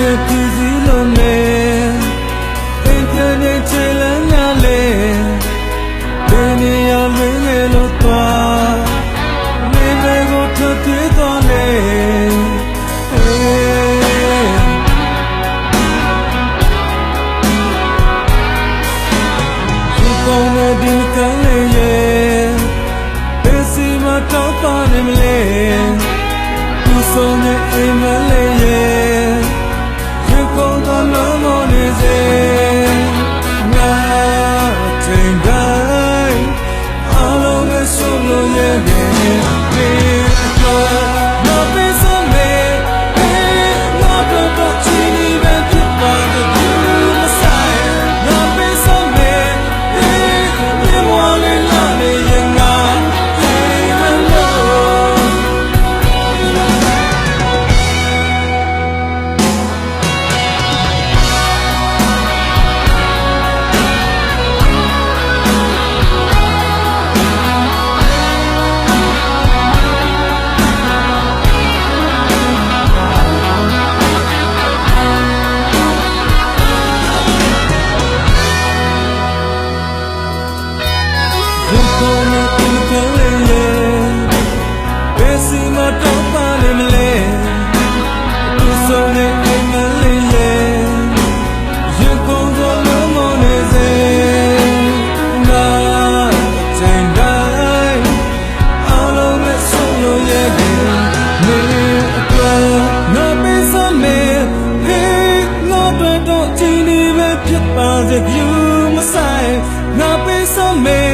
ရဲ့ပြည်စည်းလုံးနဲ့အင်္ဂလိပ်ချေလန်းများလေဒီနေရာလွင်ငယ်လို့သွားနေပဲကိုထွက်ပြေးသွားလေဒီကောင်းတဲ့ဒီကံလေးရဲ့ဘယ်စီမတော့ပါနေမလဲသူဆုံးတဲ့အိမ်မလေးရဲ့ဒီကောင်းတဲ့လမ်းမော်နေစေငါချိန်တိုင်းအလုံးမဲ့ဆုံးလို့ရဲ့ဒီတော့မပေးစမဲငါတော့ချီနေပဲဖြစ်ပါတဲ့ဒီမဆိုင်ငါပေးစမဲမြေမွားလေးလာနေရင်ငါချိန်မလို့You must say, not be so mad.